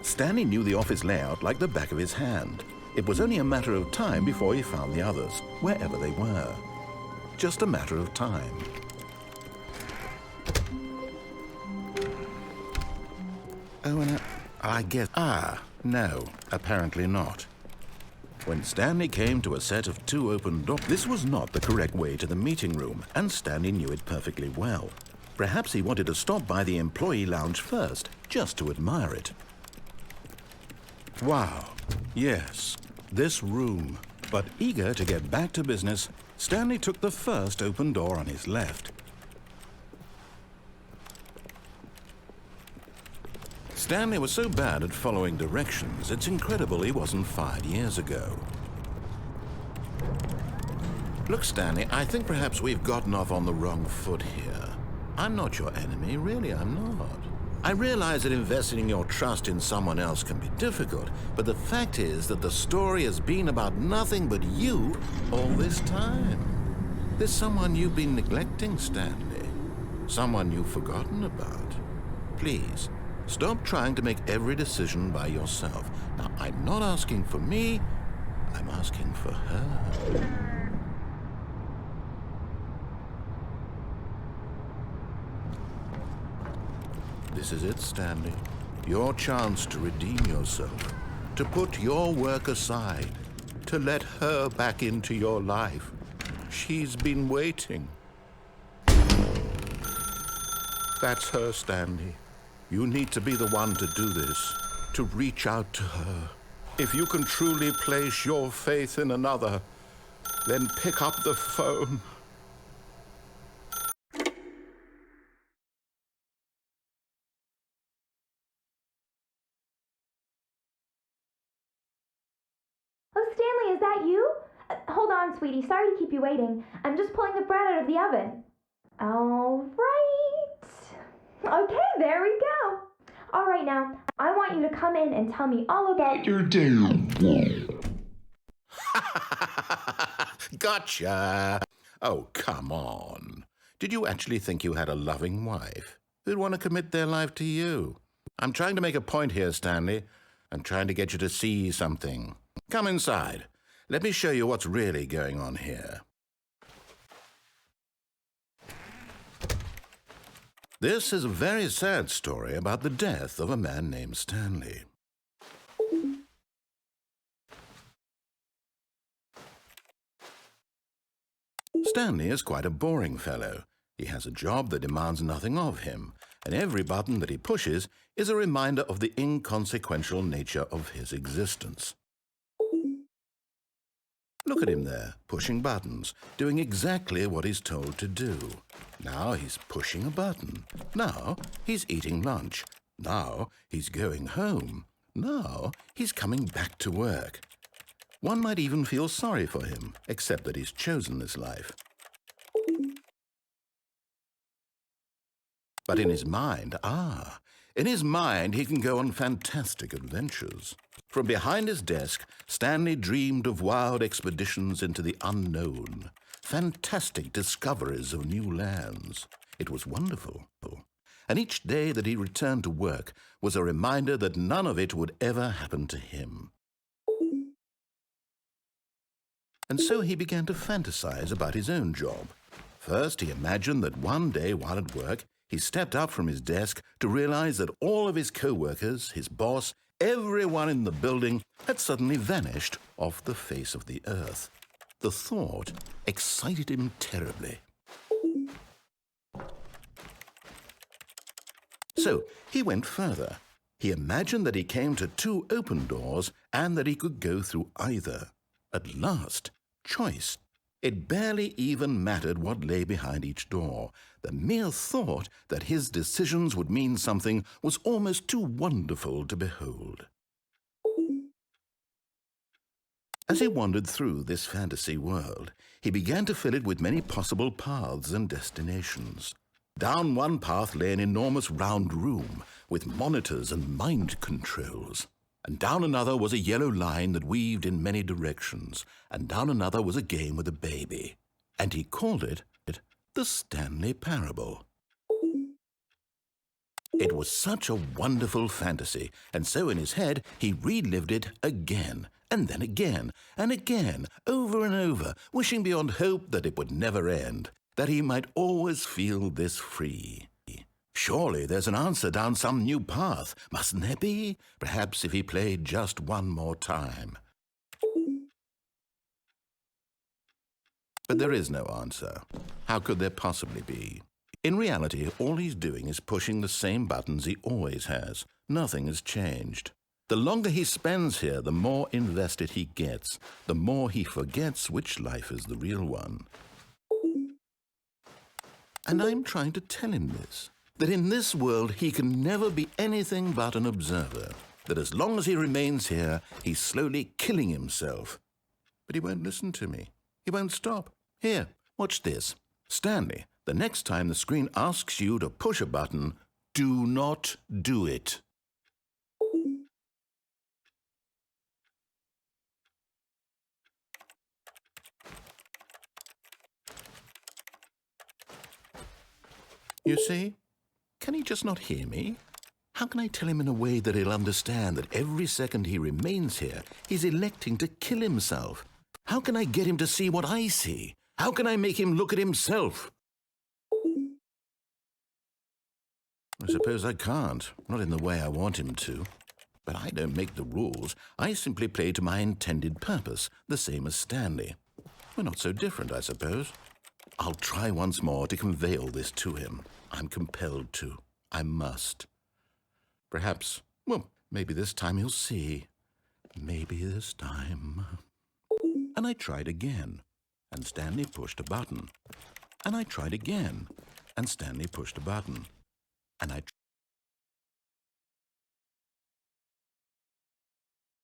Stanley knew the office layout like the back of his hand. It was only a matter of time before he found the others, wherever they were. Just a matter of time. Oh, and I guess... no, apparently not. When Stanley came to a set of 2 open doors, this was not the correct way to the meeting room, and Stanley knew it perfectly well. Perhaps he wanted to stop by the employee lounge first, just to admire it. Wow, yes, this room. But eager to get back to business, Stanley took the first open door on his left. Stanley was so bad at following directions, it's incredible he wasn't fired years ago. Look, Stanley, I think perhaps we've gotten off on the wrong foot here. I'm not your enemy, really, I'm not. I realize that investing your trust in someone else can be difficult, but the fact is that the story has been about nothing but you all this time. There's someone you've been neglecting, Stanley. Someone you've forgotten about. Please, stop trying to make every decision by yourself. Now, I'm not asking for me, I'm asking for her. This is it, Stanley. Your chance to redeem yourself, to put your work aside, to let her back into your life. She's been waiting. That's her, Stanley. You need to be the one to do this, to reach out to her. If you can truly place your faith in another, then pick up the phone. Oh, Stanley, is that you? Hold on, sweetie. Sorry to keep you waiting. I'm just pulling the bread out of the oven. All right. Okay, there we go. All right, now, I want you to come in and tell me all about your day. Gotcha. Oh, come on. Did you actually think you had a loving wife who'd want to commit their life to you? I'm trying to make a point here, Stanley. I'm trying to get you to see something. Come inside. Let me show you what's really going on here. This is a very sad story about the death of a man named Stanley. Stanley is quite a boring fellow. He has a job that demands nothing of him, and every button that he pushes is a reminder of the inconsequential nature of his existence. Look at him there, pushing buttons, doing exactly what he's told to do. Now he's pushing a button. Now he's eating lunch. Now he's going home. Now he's coming back to work. One might even feel sorry for him, except that he's chosen this life. But in his mind, he can go on fantastic adventures. From behind his desk, Stanley dreamed of wild expeditions into the unknown, fantastic discoveries of new lands. It was wonderful. And each day that he returned to work was a reminder that none of it would ever happen to him. And so he began to fantasize about his own job. First, he imagined that one day while at work, he stepped up from his desk to realize that all of his co-workers, his boss, everyone in the building had suddenly vanished off the face of the earth. The thought excited him terribly. So he went further. He imagined that he came to 2 open doors and that he could go through either. At last, choice. It barely even mattered what lay behind each door. The mere thought that his decisions would mean something was almost too wonderful to behold. As he wandered through this fantasy world, he began to fill it with many possible paths and destinations. Down one path lay an enormous round room with monitors and mind controls. And down another was a yellow line that weaved in many directions, and down another was a game with a baby. And he called it the Stanley Parable. It was such a wonderful fantasy, and so in his head he relived it again, and then again, and again, over and over, wishing beyond hope that it would never end, that he might always feel this free. Surely there's an answer down some new path, mustn't there be? Perhaps if he played just one more time. But there is no answer. How could there possibly be? In reality, all he's doing is pushing the same buttons he always has. Nothing has changed. The longer he spends here, the more invested he gets, the more he forgets which life is the real one. And I'm trying to tell him this, that in this world he can never be anything but an observer, that as long as he remains here, he's slowly killing himself. But he won't listen to me. He won't stop. Here, watch this. Stanley, the next time the screen asks you to push a button, do not do it. You see? Can he just not hear me? How can I tell him in a way that he'll understand that every second he remains here, he's electing to kill himself? How can I get him to see what I see? How can I make him look at himself? I suppose I can't, not in the way I want him to. But I don't make the rules. I simply play to my intended purpose, the same as Stanley. We're not so different, I suppose. I'll try once more to convey all this to him. I'm compelled to. I must. Perhaps, well, maybe this time he'll see. Maybe this time. And I tried again, and Stanley pushed a button. And I tried again, and Stanley pushed a button. And I